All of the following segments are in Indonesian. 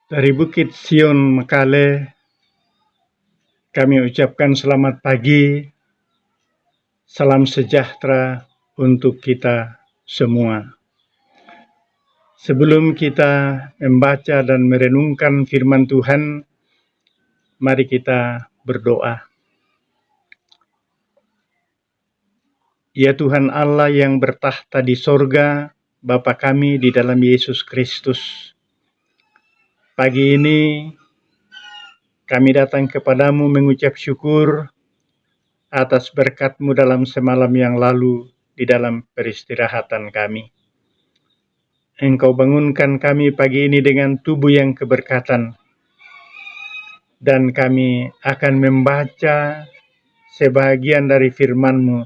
Dari Bukit Sion Mekale, kami ucapkan selamat pagi, salam sejahtera untuk kita semua. Sebelum kita membaca dan merenungkan firman Tuhan, mari kita berdoa. Ya Tuhan Allah yang bertahta di sorga, Bapa kami di dalam Yesus Kristus, pagi ini kami datang kepadamu mengucap syukur atas berkat-Mu dalam semalam yang lalu di dalam peristirahatan kami. Engkau bangunkan kami pagi ini dengan tubuh yang keberkatan, dan kami akan membaca sebahagian dari firman-Mu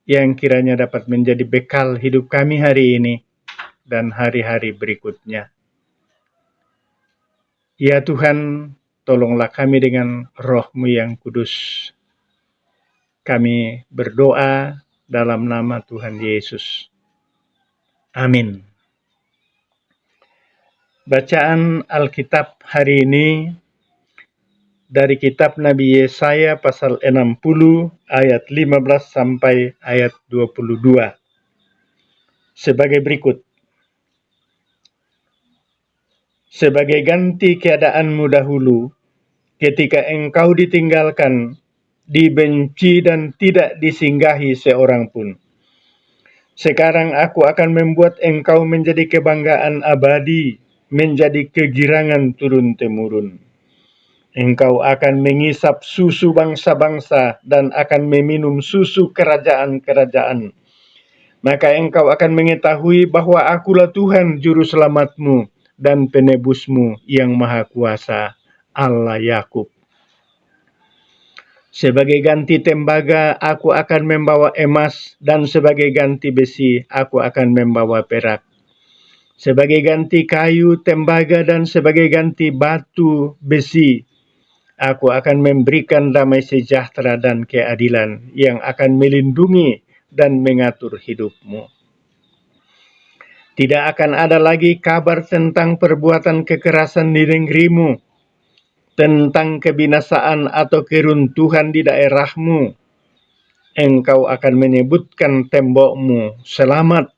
yang kiranya dapat menjadi bekal hidup kami hari ini dan hari-hari berikutnya. Ya Tuhan, tolonglah kami dengan Roh-Mu yang kudus. Kami berdoa dalam nama Tuhan Yesus. Amin. Bacaan Alkitab hari ini dari kitab Nabi Yesaya pasal 60 ayat 15 sampai ayat 22. Sebagai berikut. Sebagai ganti keadaanmu dahulu, ketika engkau ditinggalkan, dibenci dan tidak disinggahi seorang pun. Sekarang aku akan membuat engkau menjadi kebanggaan abadi, menjadi kegirangan turun-temurun. Engkau akan mengisap susu bangsa-bangsa dan akan meminum susu kerajaan-kerajaan. Maka engkau akan mengetahui bahwa akulah Tuhan juru selamatmu dan penebusmu yang maha kuasa, Allah Yakub. Sebagai ganti tembaga aku akan membawa emas, dan sebagai ganti besi aku akan membawa perak. Sebagai ganti kayu tembaga dan sebagai ganti batu besi, aku akan memberikan damai sejahtera dan keadilan yang akan melindungi dan mengatur hidupmu. Tidak akan ada lagi kabar tentang perbuatan kekerasan di negerimu, tentang kebinasaan atau keruntuhan di daerahmu. Engkau akan menyebutkan tembokmu selamat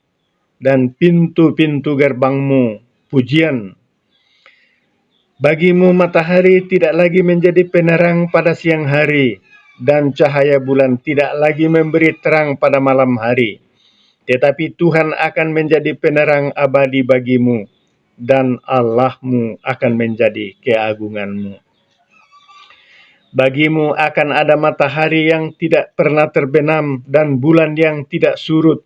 dan pintu-pintu gerbangmu pujian. Bagimu matahari tidak lagi menjadi penerang pada siang hari, dan cahaya bulan tidak lagi memberi terang pada malam hari. Tetapi Tuhan akan menjadi penerang abadi bagimu, dan Allahmu akan menjadi keagunganmu. Bagimu akan ada matahari yang tidak pernah terbenam dan bulan yang tidak surut,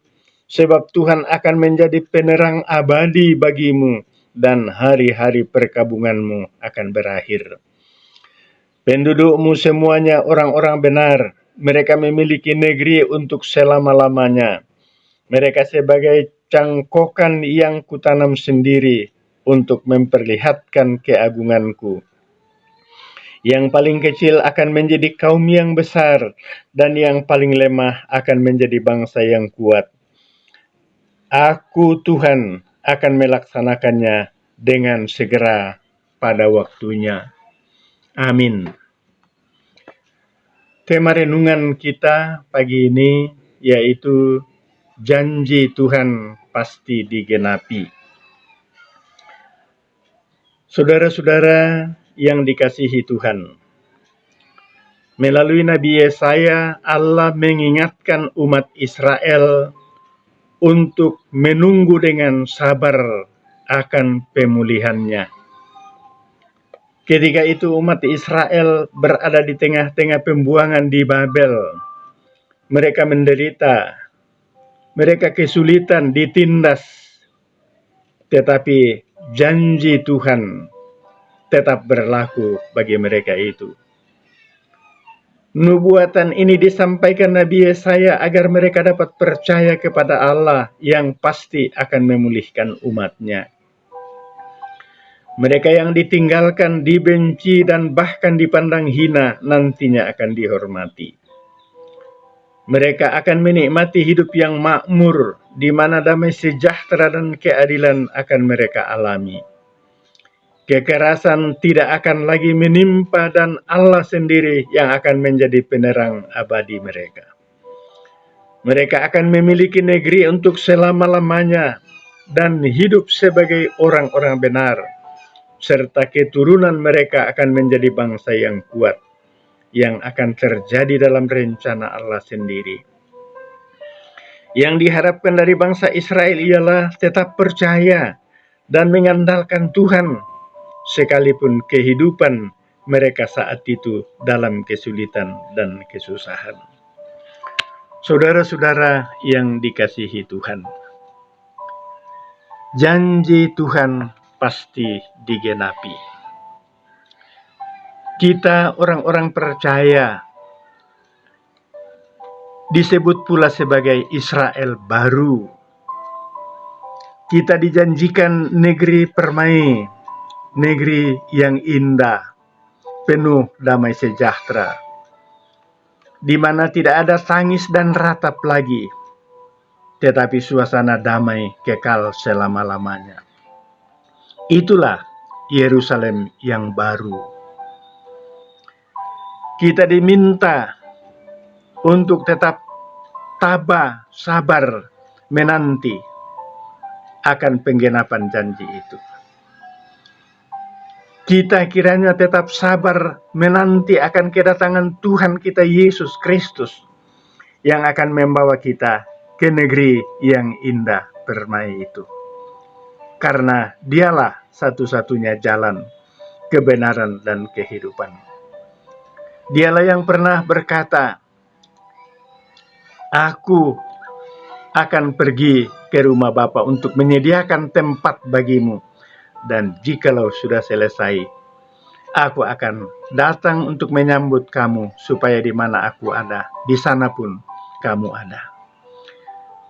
sebab Tuhan akan menjadi penerang abadi bagimu, dan hari-hari perkabunganmu akan berakhir. Pendudukmu semuanya orang-orang benar, mereka memiliki negeri untuk selama-lamanya. Mereka sebagai cangkokan yang kutanam sendiri untuk memperlihatkan keagunganku. Yang paling kecil akan menjadi kaum yang besar, dan yang paling lemah akan menjadi bangsa yang kuat. Aku Tuhan akan melaksanakannya dengan segera pada waktunya. Amin. Tema renungan kita pagi ini yaitu janji Tuhan pasti digenapi. Saudara-saudara yang dikasihi Tuhan, melalui Nabi Yesaya, Allah mengingatkan umat Israel untuk menunggu dengan sabar akan pemulihannya. Ketika itu umat Israel berada di tengah-tengah pembuangan di Babel. Mereka menderita, mereka kesulitan, ditindas. Tetapi janji Tuhan tetap berlaku bagi mereka itu. Nubuatan ini disampaikan Nabi Yesaya agar mereka dapat percaya kepada Allah yang pasti akan memulihkan umatnya. Mereka yang ditinggalkan, dibenci, dan bahkan dipandang hina nantinya akan dihormati. Mereka akan menikmati hidup yang makmur, di mana damai sejahtera dan keadilan akan mereka alami. Kekerasan tidak akan lagi menimpa dan Allah sendiri yang akan menjadi penerang abadi mereka. Mereka akan memiliki negeri untuk selama-lamanya dan hidup sebagai orang-orang benar, serta keturunan mereka akan menjadi bangsa yang kuat, yang akan terjadi dalam rencana Allah sendiri. Yang diharapkan dari bangsa Israel ialah tetap percaya dan mengandalkan Tuhan, sekalipun kehidupan mereka saat itu dalam kesulitan dan kesusahan. Saudara-saudara yang dikasihi Tuhan, janji Tuhan pasti digenapi. Kita orang-orang percaya disebut pula sebagai Israel baru. Kita dijanjikan negeri permai, negeri yang indah, penuh damai sejahtera, di mana tidak ada tangis dan ratap lagi, tetapi suasana damai kekal selama-lamanya. Itulah Yerusalem yang baru. Kita diminta untuk tetap tabah, sabar, menanti akan penggenapan janji itu. Kita kiranya tetap sabar menanti akan kedatangan Tuhan kita Yesus Kristus yang akan membawa kita ke negeri yang indah permai itu. Karena dialah satu-satunya jalan, kebenaran dan kehidupan. Dialah yang pernah berkata, "Aku akan pergi ke rumah Bapa untuk menyediakan tempat bagimu. Dan jikalau sudah selesai, aku akan datang untuk menyambut kamu, supaya di mana aku ada, di sana pun kamu ada."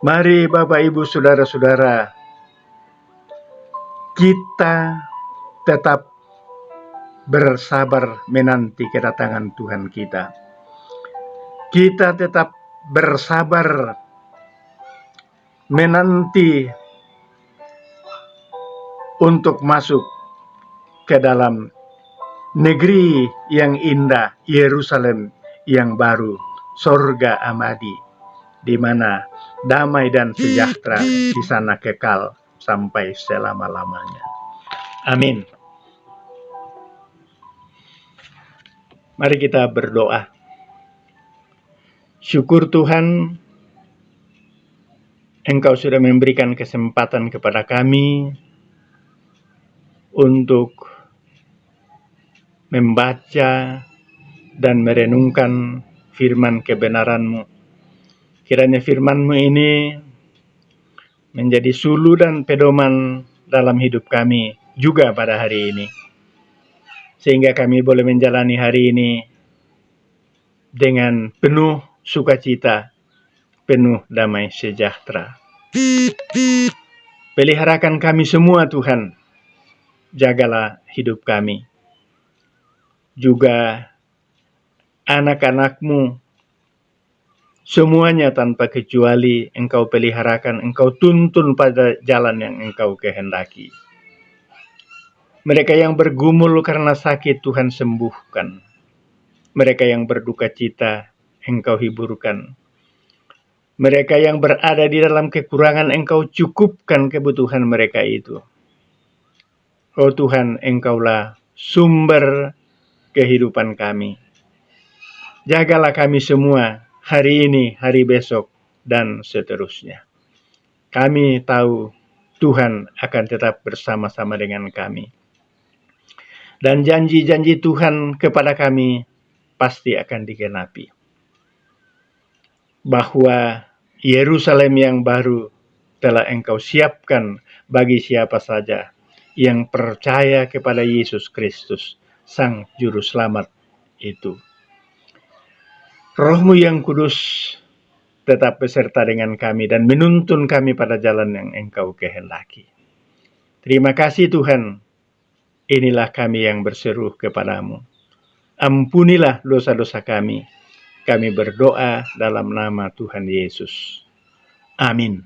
Mari Bapak Ibu Saudara-saudara, kita tetap bersabar menanti kedatangan Tuhan kita. Kita tetap bersabar menanti untuk masuk ke dalam negeri yang indah, Yerusalem yang baru, sorga abadi, di mana damai dan sejahtera di sana kekal sampai selama-lamanya. Amin. Mari kita berdoa. Syukur Tuhan, Engkau sudah memberikan kesempatan kepada kami untuk membaca dan merenungkan firman kebenaran-Mu. Kiranya firman-Mu ini menjadi sulu dan pedoman dalam hidup kami juga pada hari ini, sehingga kami boleh menjalani hari ini dengan penuh sukacita, penuh damai sejahtera. Peliharakan kami semua Tuhan, jagalah hidup kami. Juga anak-anak-Mu, semuanya tanpa kecuali Engkau peliharakan, Engkau tuntun pada jalan yang Engkau kehendaki. Mereka yang bergumul karena sakit, Tuhan sembuhkan. Mereka yang berduka cita, Engkau hiburkan. Mereka yang berada di dalam kekurangan, Engkau cukupkan kebutuhan mereka itu. Oh Tuhan, Engkaulah sumber kehidupan kami. Jagalah kami semua hari ini, hari besok, dan seterusnya. Kami tahu Tuhan akan tetap bersama-sama dengan kami. Dan janji-janji Tuhan kepada kami pasti akan digenapi. Bahwa Yerusalem yang baru telah Engkau siapkan bagi siapa saja yang percaya kepada Yesus Kristus, Sang Juru Selamat itu. Roh-Mu yang kudus tetap beserta dengan kami dan menuntun kami pada jalan yang Engkau kehendaki. Terima kasih Tuhan. Inilah kami yang berseru kepadamu. Ampunilah dosa-dosa kami. Kami berdoa dalam nama Tuhan Yesus. Amin.